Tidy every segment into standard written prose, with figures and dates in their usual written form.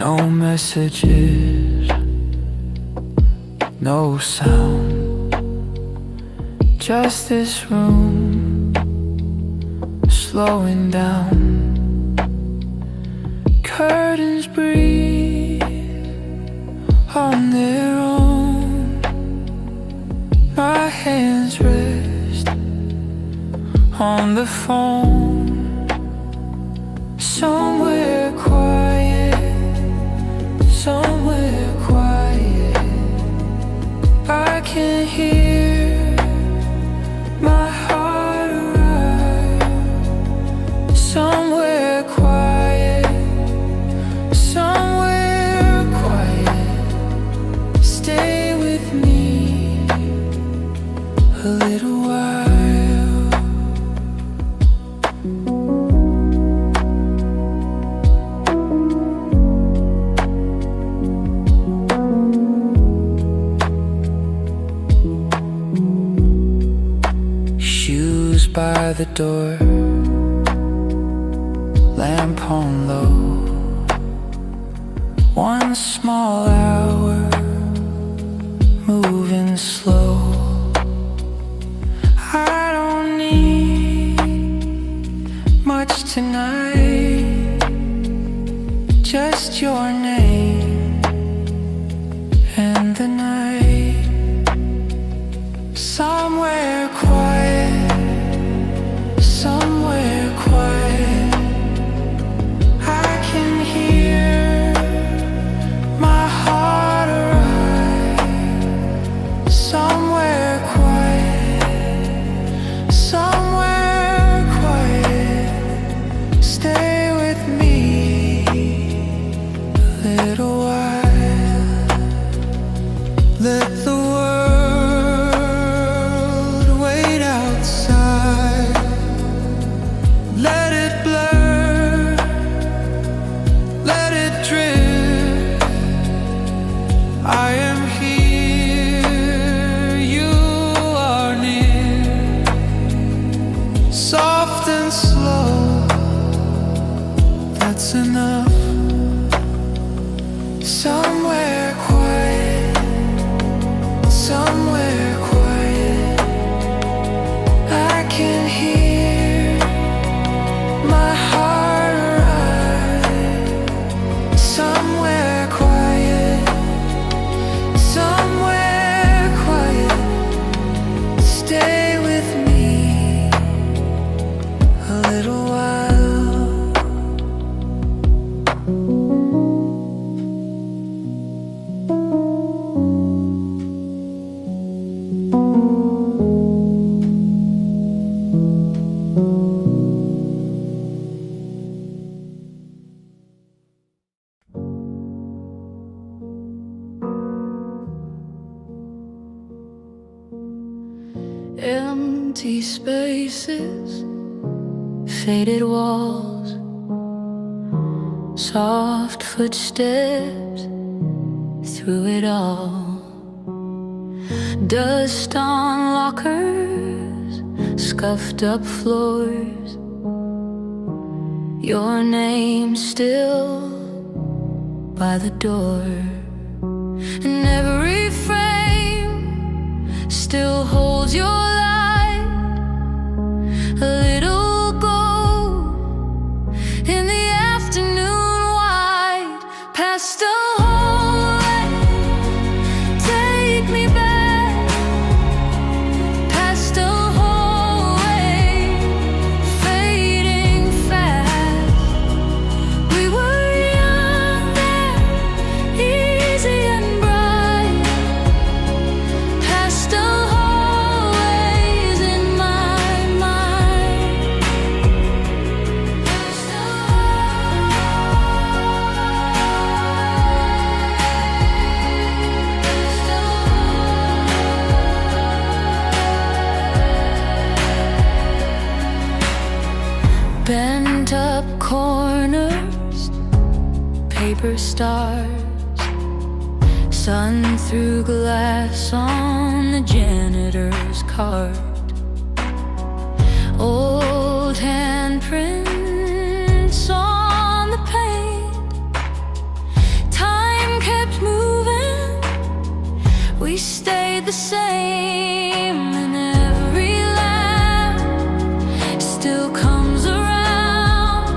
No messages, no sound, just this room slowing down. Curtains breathe on their own. My hands rest on the phone. Somewhere quiet, somewhere quiet, I can hear my heart arrive. Somewhere quiet, somewhere quiet, stay with me a little while. By the door, lamp on low. One small hour, moving slow. I don't need much tonight, just your name and the night. Somewhere quiet, somewhere quiet, I can hear my heart arrive. Somewhere quiet, somewhere quiet, stay with me a little while. Let the world wait outside. Let it blur, let it drift. I am here, you are near. Soft and slow, that's enough. Somewhere quiet, somewhere quiet, I can hear my heart arrive. Somewhere quiet, somewhere quiet, stay with me a little while. Empty spaces, faded walls, soft footsteps through it all. Dust on lockers, scuffed up floors, your name still by the door. And every frame still holds your light, a little gold in the afternoon white. Pastel hallways, take me back. Pastel hallways, fading fast. We were young then, easy and bright. Pastel hallways in my mind. Pastel bent up corners, paper stars, sun through glass on the janitor's cart. Old handprints on the paint, the same, and every lamp still comes around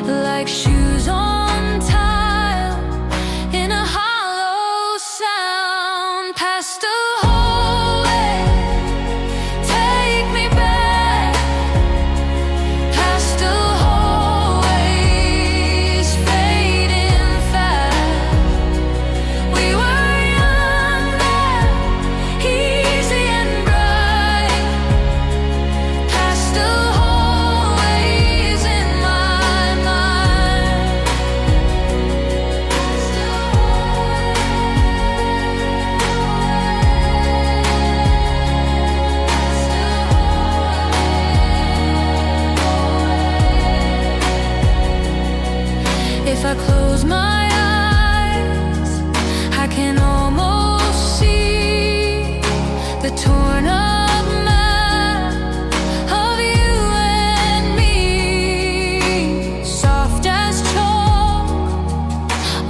like shoes on tile in a hollow sound. Pastel hallway, take me back. Pastel hallways fading fast. We were young then, easy and bright. Pastel hallways in my mind. Pastel If I close my eyes, I can almost see the torn up map of you and me, soft as chalk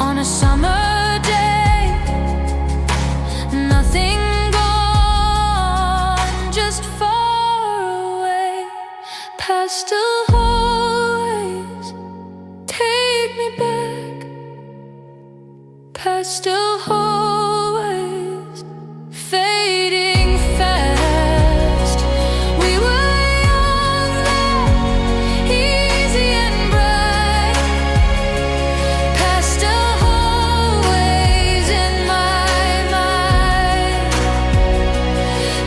on a summer day. Nothing gone, just far away. Pastel hallways, take me back. Pastel hallways fading fast. We were young then, easy and bright. Pastel hallways in my mind.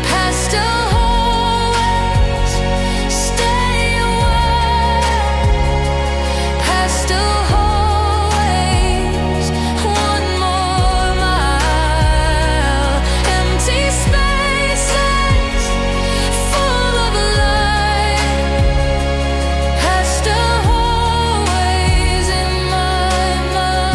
Pastel hallways, stay away. Pastel hallways, one more mile. Empty spaces full of light. Pastel hallways in my mind.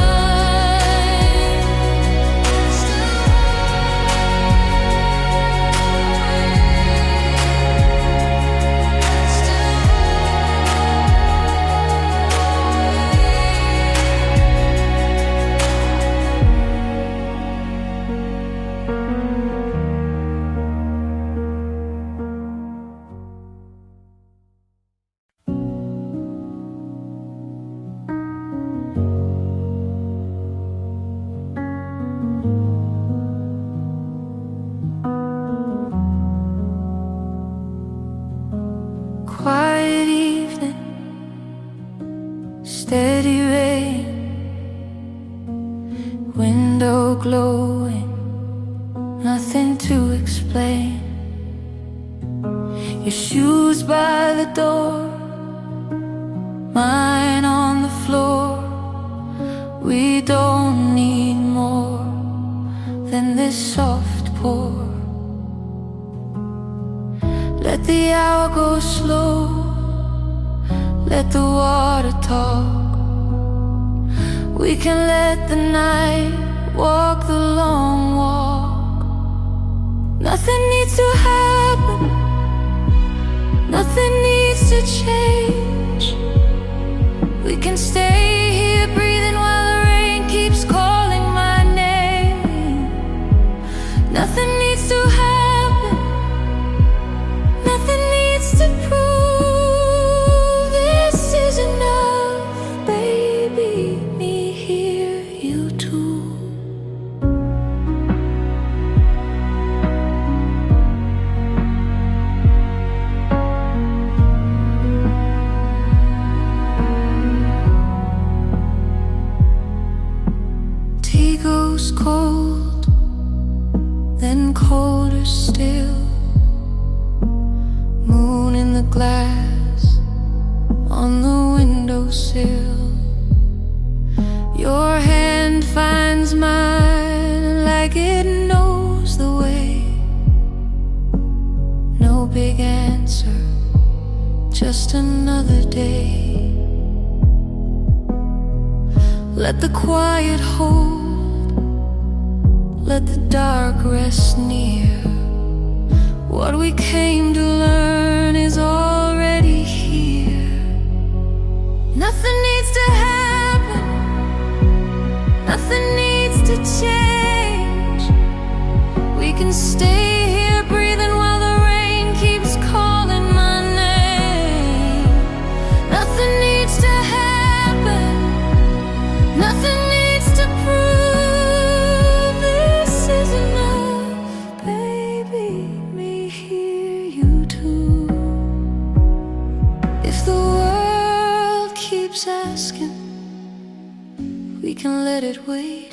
Quiet evening, steady rain, window glowing, nothing to explain. Your shoes by the door, mine on the floor. We don't need more than this soft pour. Let the hour go slow, let the water talk. We can let the night walk the long walk. Nothing needs to happen, nothing needs to change. We can stay here breathing while the rain keeps calling my name. Nothing needs to happen, nothing needs to prove this is enough, baby. Me here, you too. Tea goes cold, then colder still. Moon in the glass on the windowsill. Your hand finds mine like it knows the way. No big answer, just another day. Let the quiet hold, let the dark rest near. What we came to learn is already here. Nothing needs to happen, nothing needs to change. We can we can let it wait.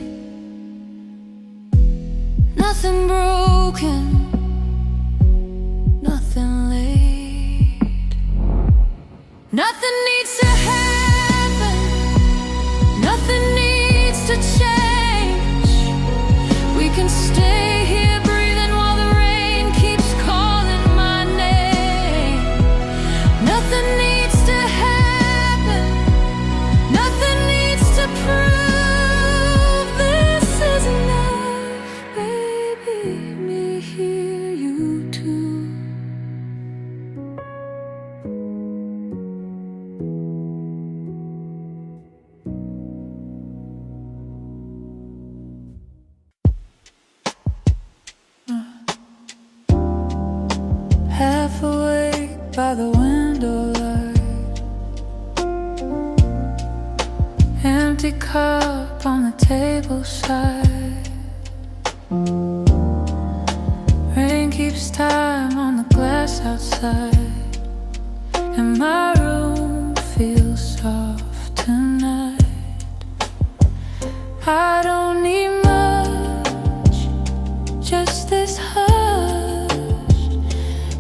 Nothing broken, nothing late. Nothing needs to happen, nothing needs to change. We can stay here breathing while the rain keeps calling my name. Nothing needs to happen, nothing needs to prove this is enough. Baby, me hear you too. Half awake by the window light, empty cup on the table side. Rain keeps time on the glass outside, and my room feels soft tonight. I don't need much, just this hush,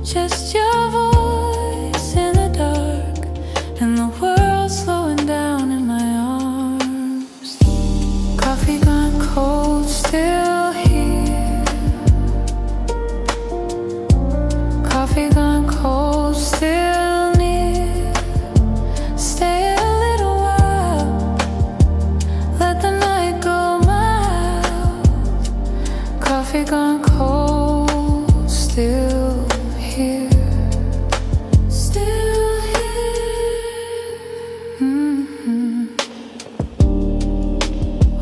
just your voice in the dark, and the world slowing down in my arms. Coffee gone cold, still here. Coffee gone cold, still near. Stay a little while, let the night go mild. Coffee gone cold, still here. Still here.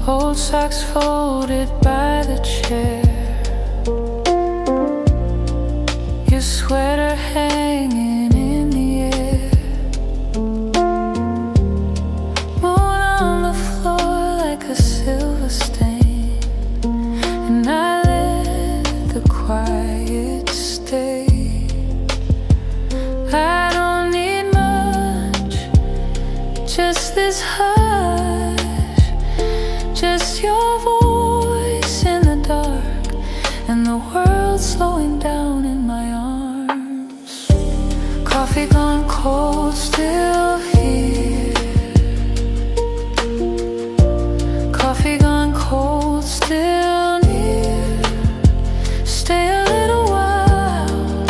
Old socks folded by the chair, your sweater hanging in the air. Moon on the floor like a silver stain, and I let the quiet stay. I don't need much, just this hush, just your voice in the dark, and the world slowing down in my arms. Coffee gone cold, still here. Coffee gone cold, still near. Stay a little while,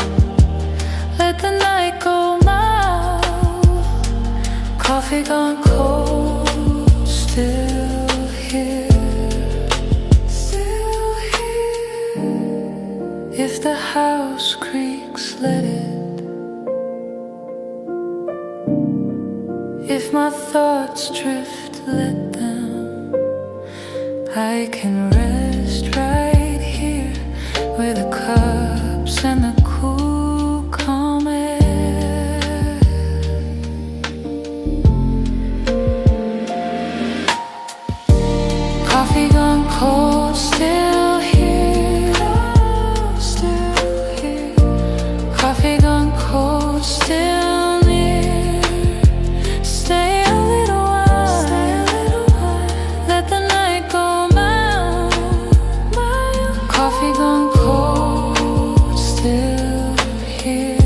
let the night go mild. Coffee gone cold, still here. Still here. If the house creaks, let it. If my thoughts drift, let them. I can rest right here with the cups and the cool, calm air. Coffee gone cold, still here. Still here. Coffee gone cold, still near. Stay a little while, let the night go mild. Coffee gone cold, still here.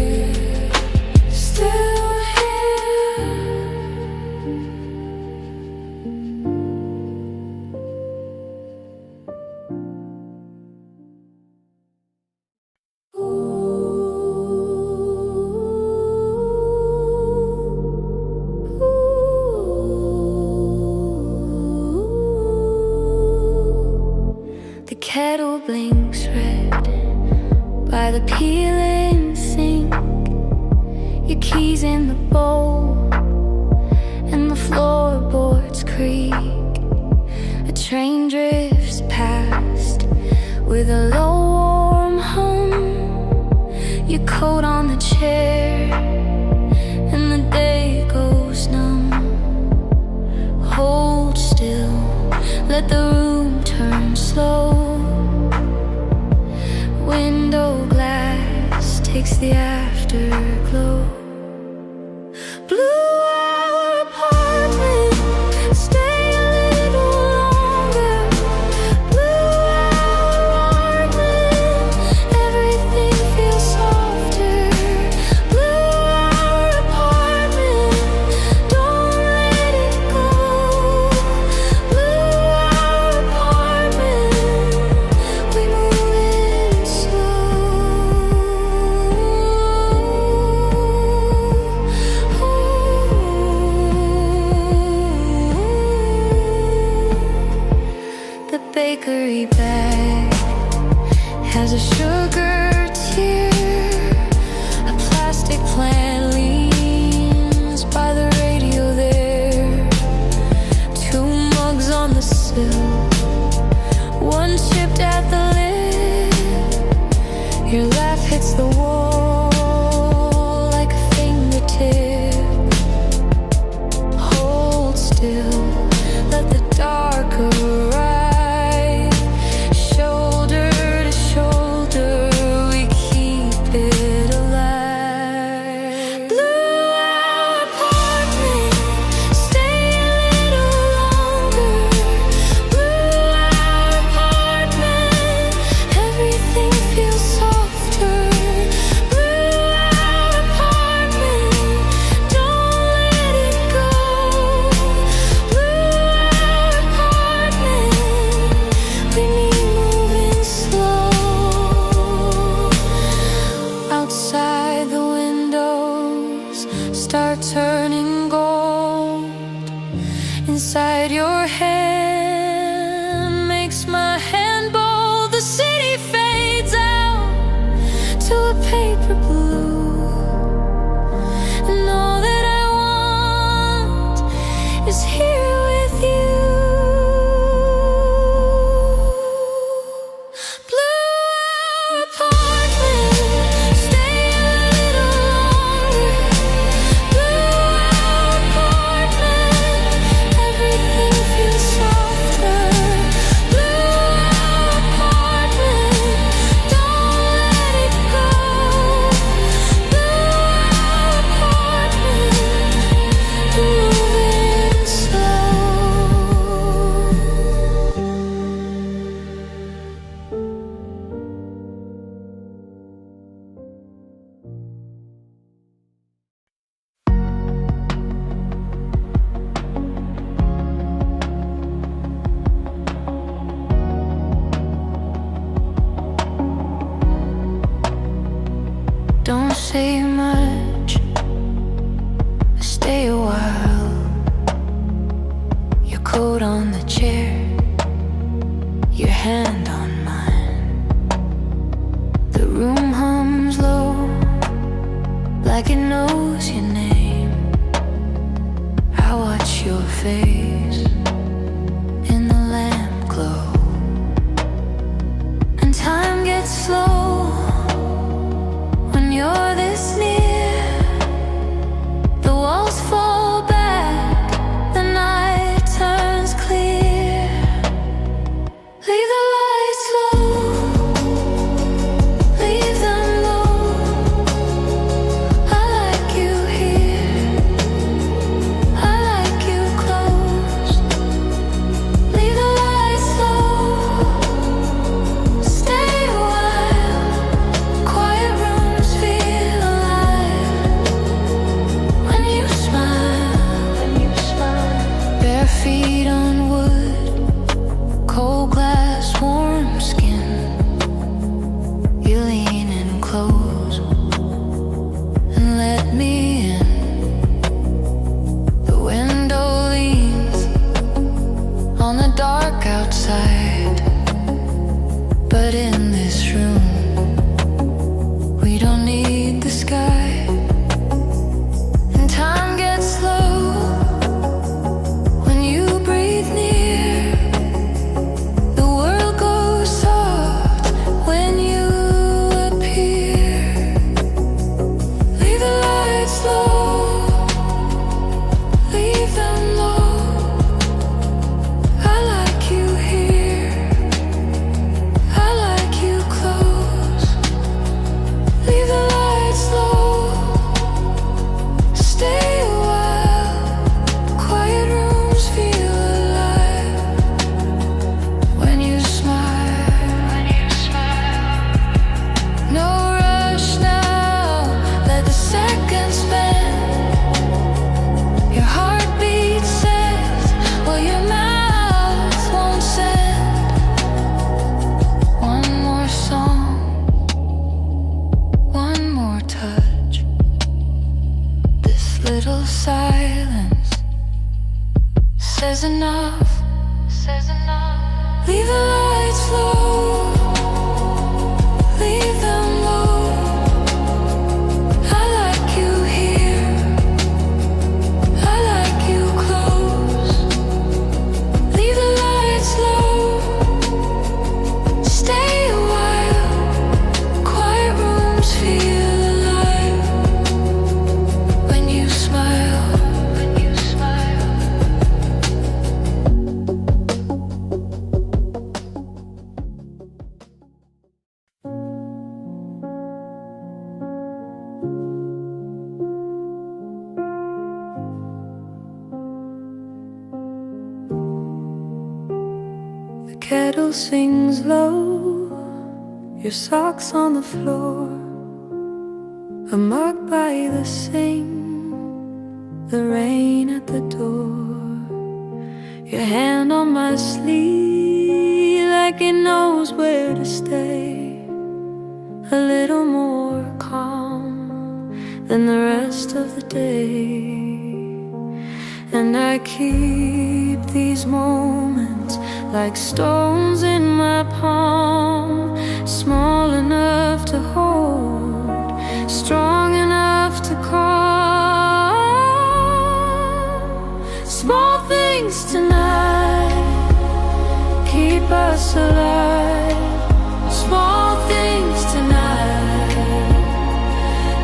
Still here. The kettle blinks red by the peeling sink. Your keys in the bowl, and the floorboards creak. A train drifts past with a low warm hum. Your coat on the chair, and the day goes numb. Hold still, let the room turn slow. Window glass takes the afterglow. Blue apartment, stay a little turning gold inside your hand makes my hand bold. The city fades out to a paper blue, and all that I want is here with you. Don't say much, stay a while. Your coat on the chair, your hand on mine. The room hums low, like it knows your name. I watch your face in the lamp glow, and time gets slow. You're this near, the walls fall back, the night turns clear. Leave the lights low, leave them low. I like you here, I like you close. Leave the lights low, stay a while. Quiet rooms feel alive when you smile. Bare feet on wood, cold glass, warm skin. You lean in close and let me in. The window leans on the dark outside, but in this room we don't need the sky. And time gets slow when you breathe near. The world goes soft when you appear. Leave the lights low, leave them low. I like you here, I like you close. Leave the lights low, stay a while. Quiet rooms feel alive when you smile. No rush now, let the seconds spend. Your heartbeat says what your mouth won't send. One more song, one more touch. This little silence says enough. Leave the lights low, leave them low. I like you here, I like you close. Leave the lights low, stay a while. Quiet rooms feel alive when you smile. The kettle sings low, your socks on the floor are marked by the sink, the rain at the door. Your hand on my sleeve like it knows where to stay. A little more calm than the rest of the day. And I keep these moments like stones in my palm, small enough to hold, strong enough to call. Small things tonight keep us alive. Small things tonight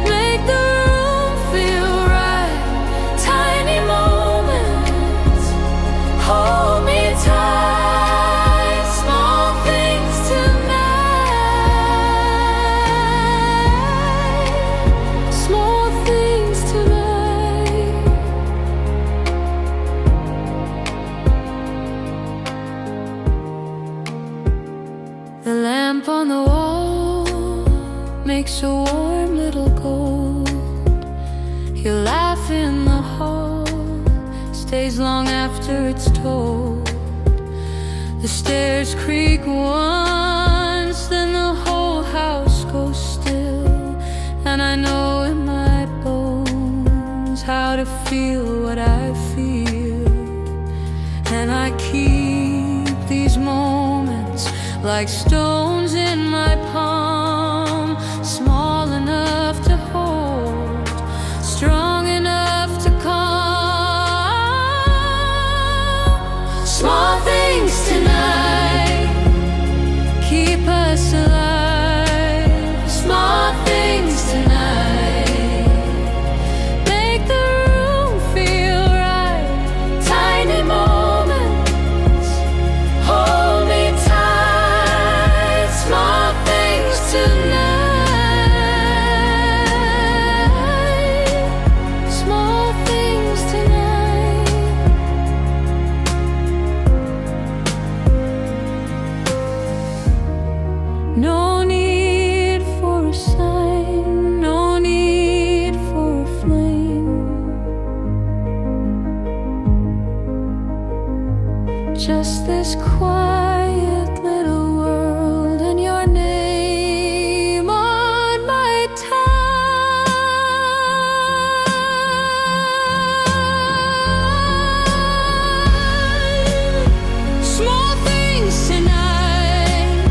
make the room feel right. Tiny moments hold me tight. Small things tonight. Small things tonight. The lamp on the wall makes a warm little gold. Your laugh in the hall stays long after it's told. The stairs creak once, then the whole house goes still. And I know in my bones how to feel what I feel. And I keep these moments like stones in my palm, small enough to hold, strong enough to calm. Small things tonight keep us alive. Small things tonight make the room feel right. Tiny moments hold me tight. Small things tonight. Small things tonight. No need for a sign, no need for a flame. Just this quiet little world and your name on my tongue. Small things tonight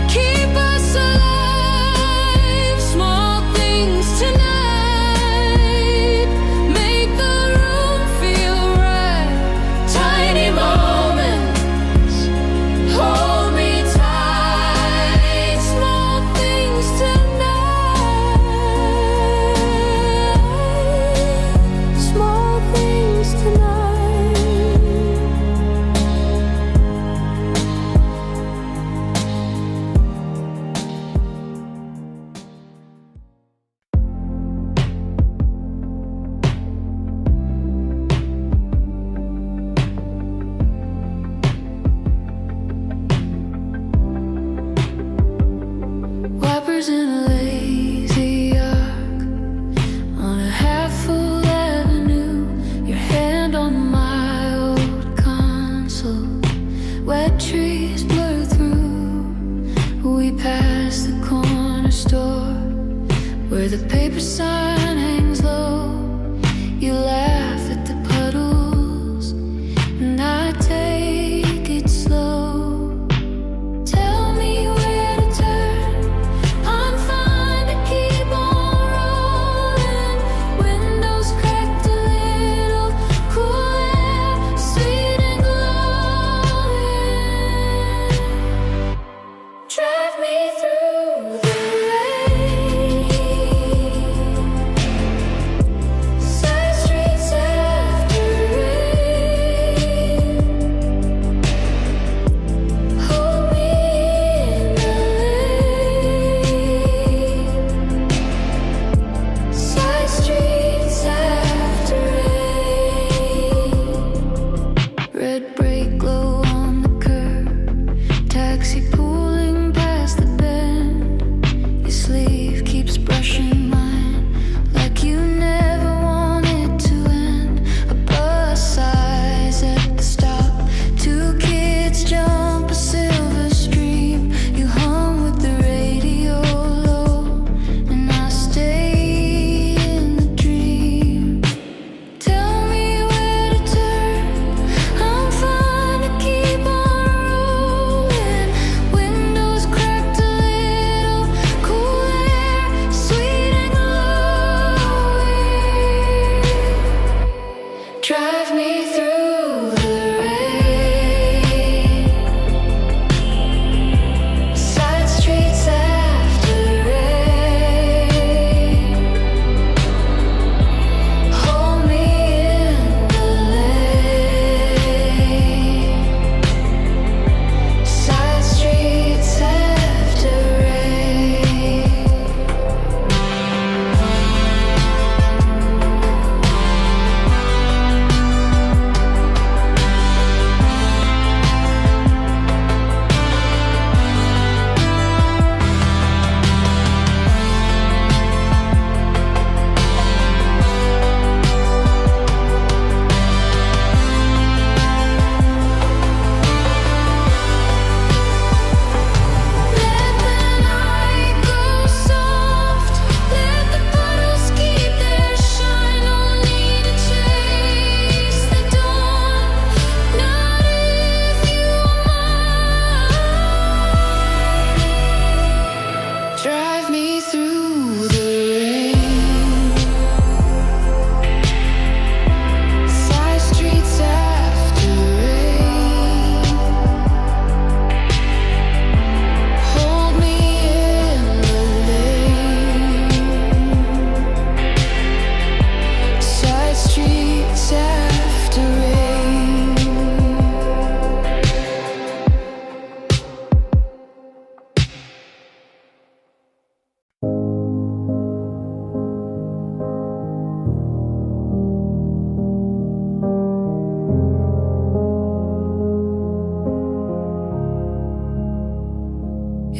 keep us alive. Small things tonight make the room feel right. Tiny moments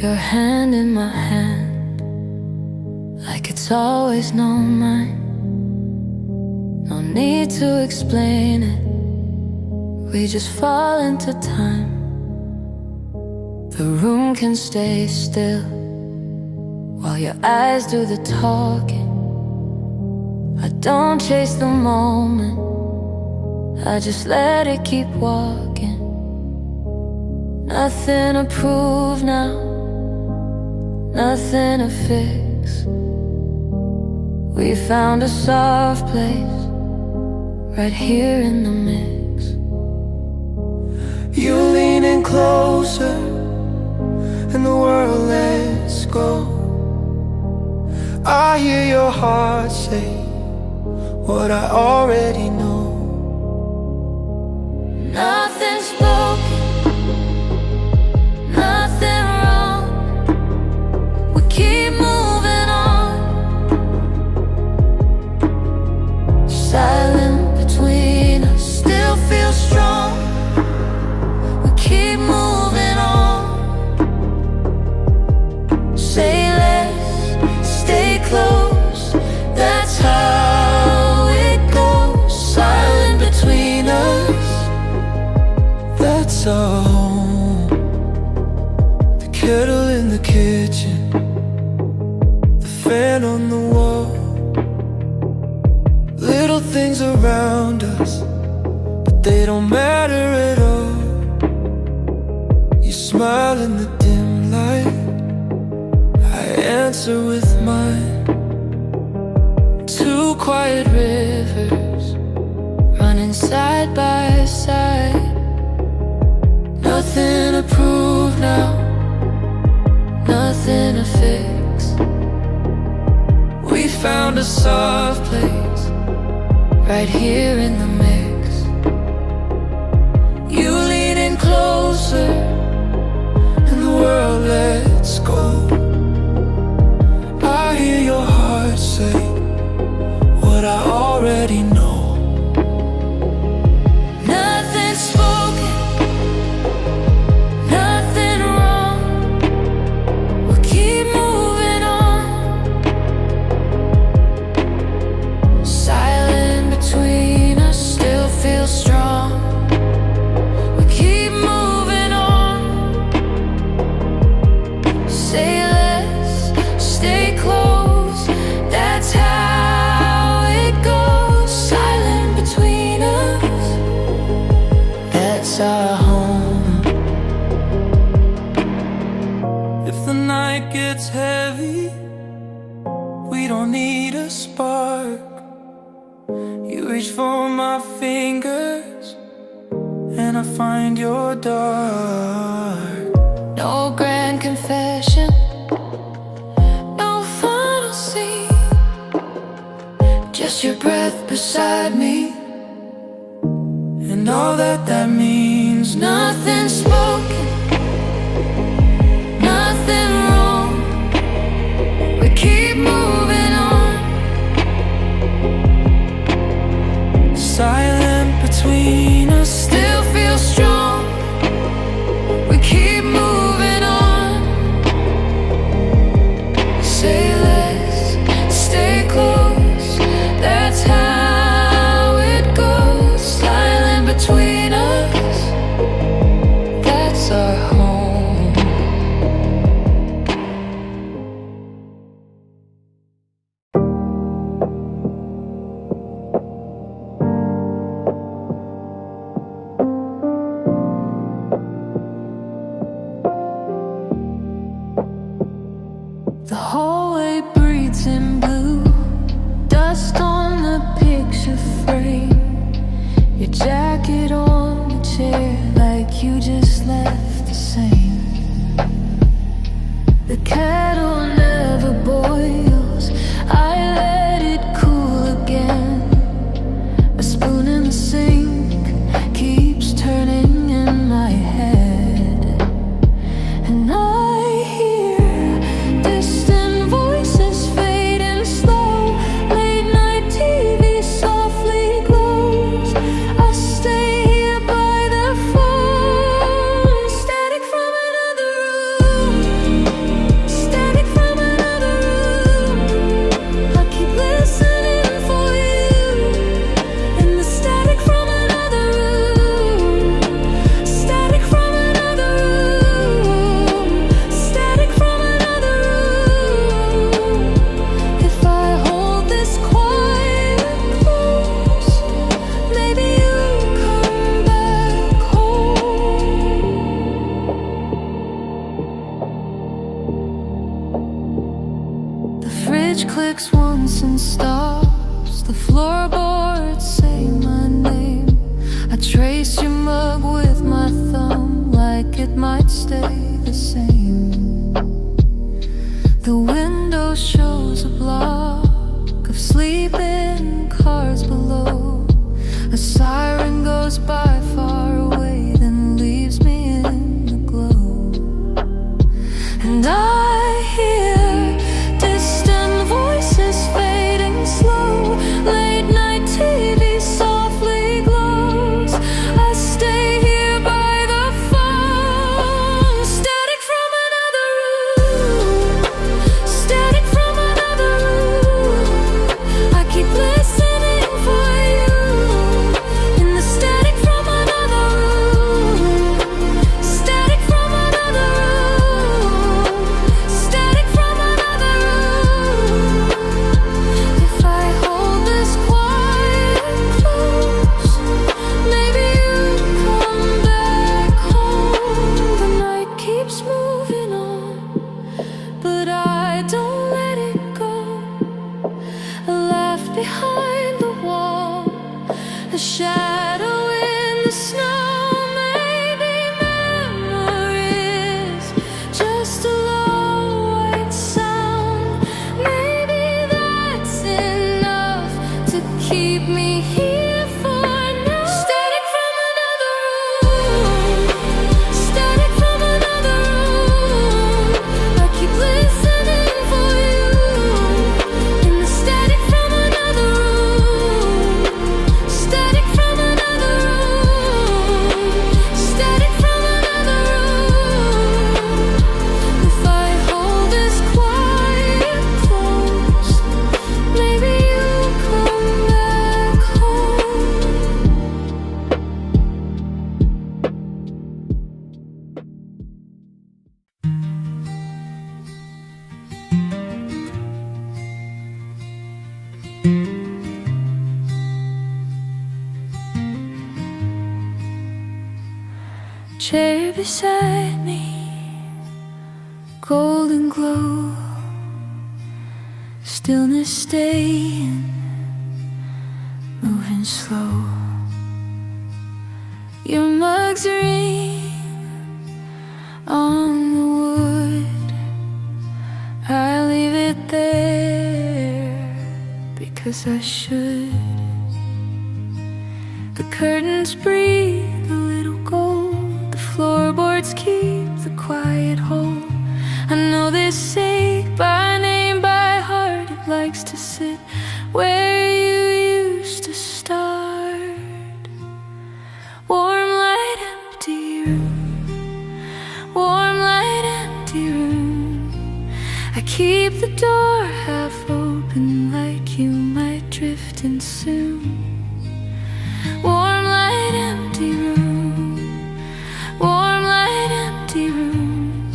your hand in my hand, like it's always known mine. No need to explain it, we just fall into time. The room can stay still while your eyes do the talking. I don't chase the moment, I just let it keep walking. Nothing to prove now, nothing to fix. We found a soft place right here in the mix. You leaning closer and the world lets go. I hear your heart say what I already know. Nothing spoken, nothing wrong. We keep moving on. Silent between us still feels strong. We keep moving on. Say less, stay close, that's how it goes. Silent between us, that's our home. The kettle in the kitchen, the fan on the wall. Little things around us, but they don't matter at all. You smile in the dim light, I answer with mine. two quiet rivers running side by side. Nothing to prove now, nothing to fix. We found a soft place Right here in the mix. You leaning closer and the world lets go. I hear your heart say what I already know. Nothing spoken, nothing wrong. We'll keep moving on. Silent between us still feels strong. We keep moving on. Say less, stay close, that's how it goes. Silent between us, that's our home. If the night gets heavy, we don't need a spark. You reach for my fingers and I find your dark. No grand confession, no final scene, just your breath beside me, And all that that means. nothing spoken, nothing wrong. We keep moving on. Silent between us Still feel strong. We keep moving on. Say less, stay close, that's how it goes. Silent between us, that's our home. The hallway breathes in blue, dust on the picture frame. Your jacket on the chair, like you just left the same. The kettle never boils, I let it cool again. A spoon in the sink keeps turning in my head, and I hear distant voices fading slow. Late night TV softly glows. I stay here by the phone, static from another room. A siren goes by far away, then leaves me in the glow. And I hear distant voices fading slow. Late night TV softly glows. I stay here by the phone. Static from another room. Static from another room. I keep listening for you. In the static from another room. Static from another room. Static from another room. If I hold this quiet close, maybe you'll come back home. The night keeps moving on, but I don't let it go. A laugh behind the wall, a shadow in the snow. Maybe memories, just a low white sound. Maybe that's enough to keep me here for now. Static from another room. Static from another room. I keep listening for you. In the static from another room. Static from another room. Static from another room. If I hold this quiet close, maybe you'll come back home. Chair beside me, golden glow, stillness staying, moving slow. Your mugs ring on the wood. I leave it there because I should. The curtains breathe a little gold. The floorboards keep the quiet hold. I know this ache by name, by heart. It likes to sit where you used to start. Warm light, empty room. Warm light, empty room. I keep the door half open, like you might drift in soon. Warm light, empty room. Warm light, empty room.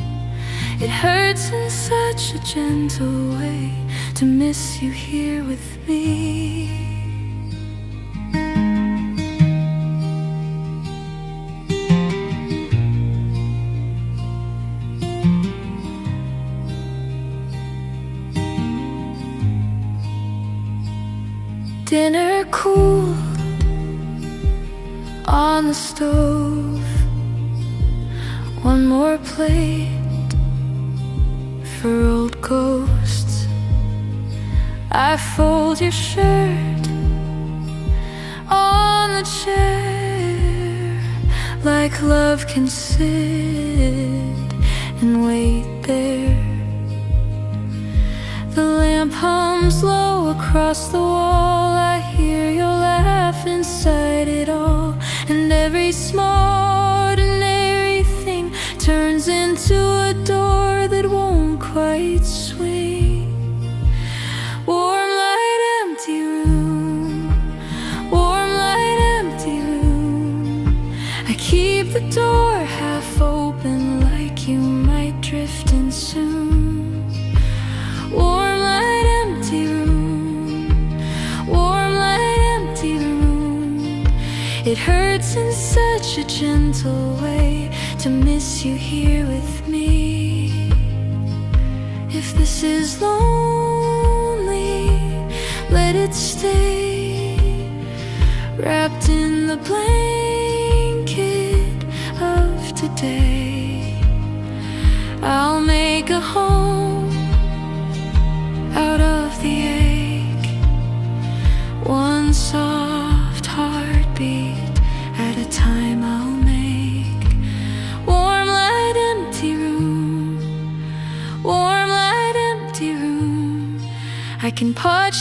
It hurts in such a gentle way to miss you here with me. Dinner cooled on the stove. One more plate for old ghosts. I fold your shirt on the chair, like love can sit and wait there. The lamp hums low across the wall. I hear your laugh inside it all. And every small ordinary thing turns into a door that won't quite swing. Warm light, empty room. Warm light, empty room. I keep the door half open, like you might drift in soon. Warm light, empty room. Warm light, empty room. It hurts in such a gentle way to miss you here with me. If this is lonely, let it stay, wrapped in the blanket of today. I'll make a home out of the ache, one soft heart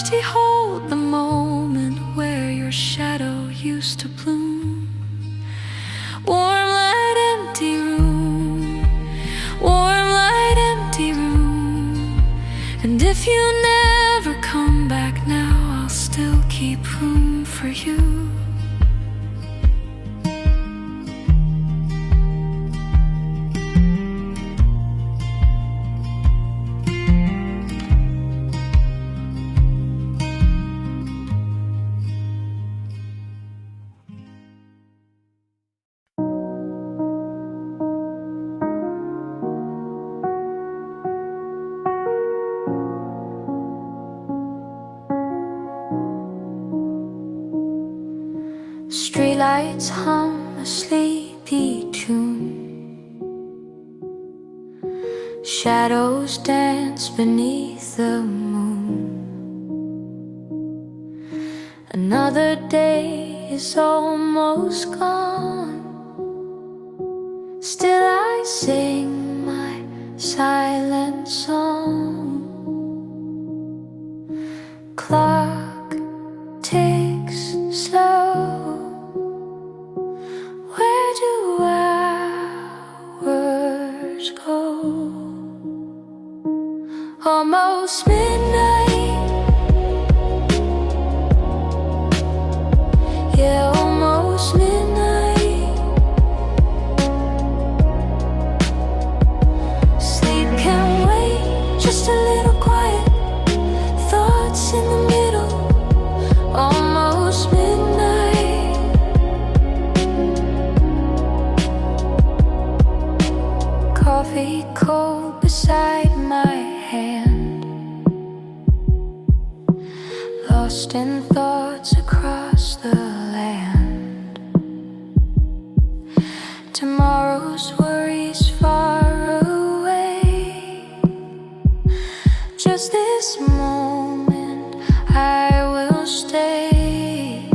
still hold the moment where your shadow used to bloom. Warm light, empty room. Warm light, empty room. And if you never come back now, I'll still keep room for you. Streetlights hum a sleepy tune. Shadows dance beneath the moon. Another day is almost gone. Still I sing my silent song. Clock ticks slow. Where do hours go? Almost midnight. Yeah, almost midnight. Sleep can wait, just a little quiet. Thoughts in the middle. Almost midnight. Coffee cold beside my hand. Lost in thoughts across the land. Tomorrow's worries far away. Just this moment I will stay.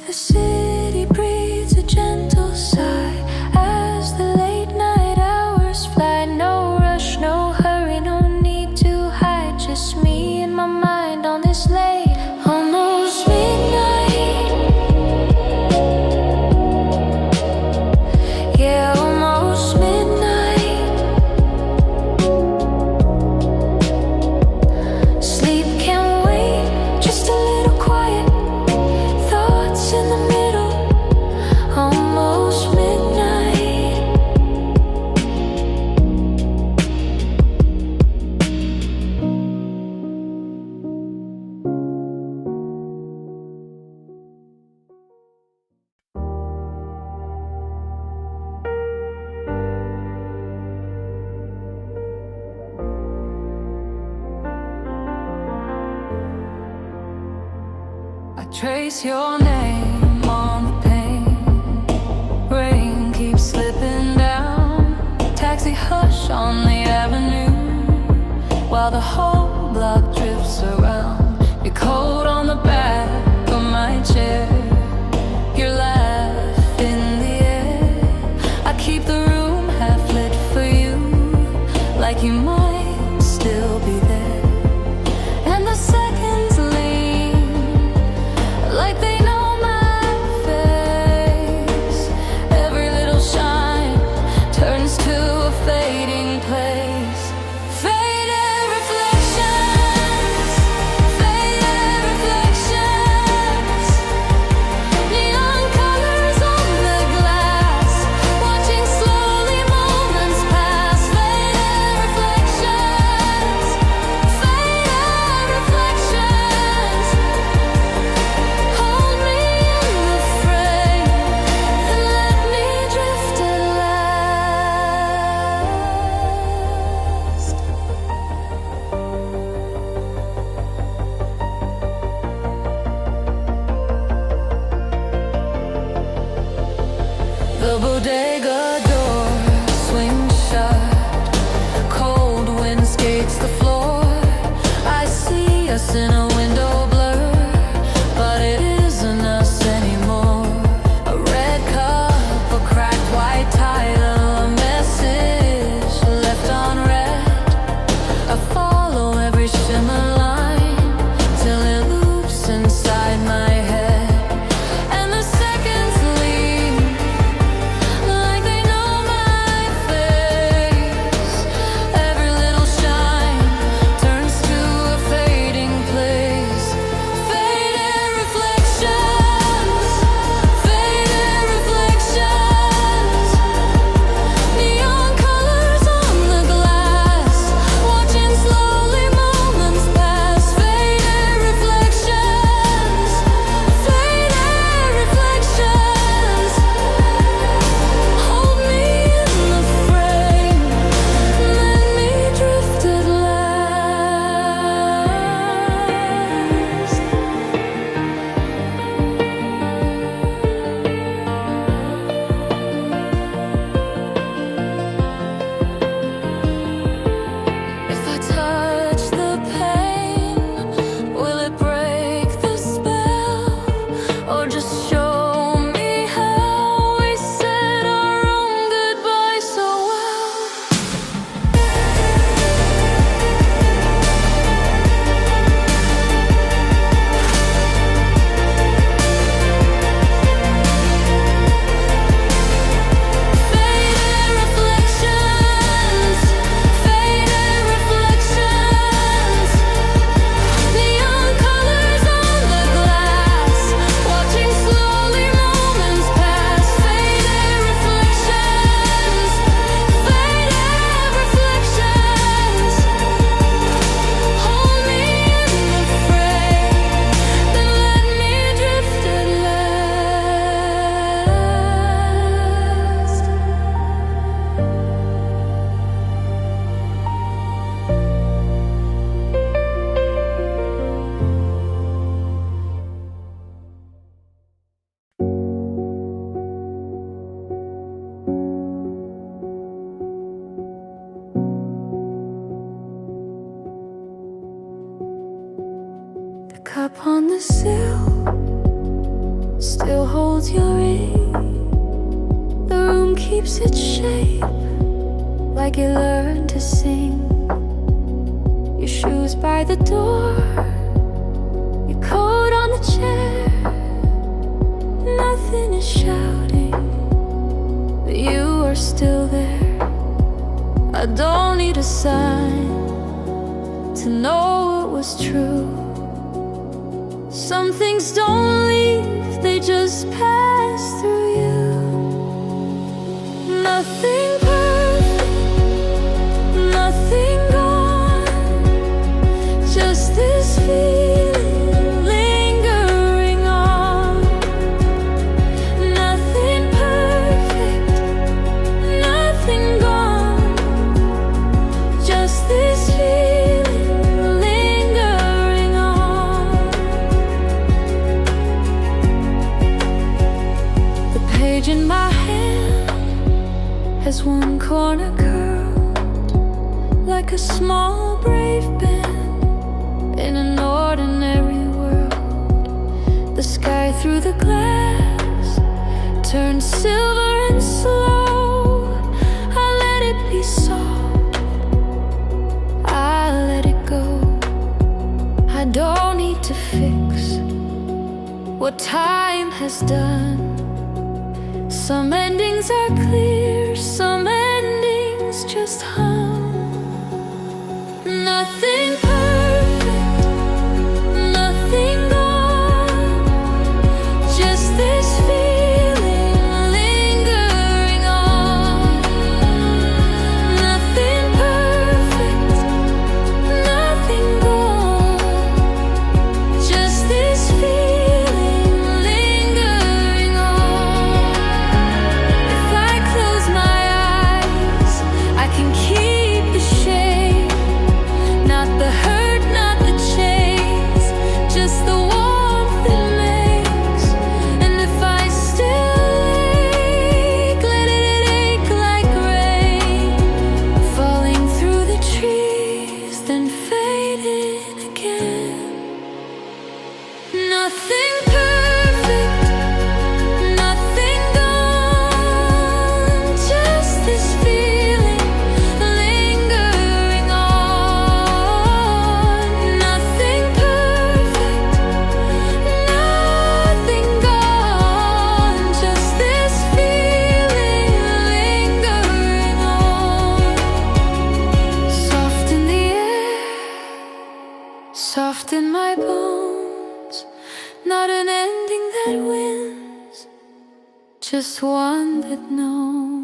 The city breathes a gentle sigh as the late night hours fly. No rush, no hurry, no need to hide. Just me and my mind on this late, almost midnight. Yeah, almost midnight. Sleep can wait, just a little quiet. Thoughts in the middle. Almost midnight. I trace your name on the pane. Rain keeps slipping down. Taxi hush on the avenue, while the whole block drifts around. Your coat on the back of my chair. Your laugh in the air. I keep the room half lit for you, like you might still be there. And the seconds lean like they know my face. Every little shine turns to a fading place. Faded reflections, faded reflections. Neon colors on the glass, watching slowly moments pass. Faded reflections, faded reflections. Hold me in the frame and let me drift at last. The bodega door swings shut. Cold wind skates the floor. I see us in a window blur, but it isn't us anymore. A red cup, a cracked white title, a message left unread. I follow every shimmer line. sill still holds your ring. The room keeps its shape like it learned to sing. Your shoes by the door, your coat on the chair. Nothing is shouting, but you are still there. I don't need a sign to know it was true. Some things don't leave, they just pass through you. Nothing perfect, nothing gone, just this feeling lingering on. Nothing perfect, nothing gone, just this feeling lingering on. The page in my hand has one corner curled like a small brave band in an ordinary world. The sky through the glass turns silver and slow. I let it be soft, I let it go. I don't need to fix what time has done. Some endings are clear, some endings just hum. Nothing perfect, nothing gone, just this feeling lingering on. Nothing perfect, nothing gone, just this feeling lingering on. If I close my eyes, I can keep the shape, not the hurt, not the chase, just the warmth it makes. And if I still ache, let it ache like rain, falling through the trees, then fading again. Nothing perfect, nothing gone, just this feeling lingering on. Nothing perfect, nothing gone, just this feeling lingering on. Soft in the air, soft in my bones, not an ending that wins, just one that knows.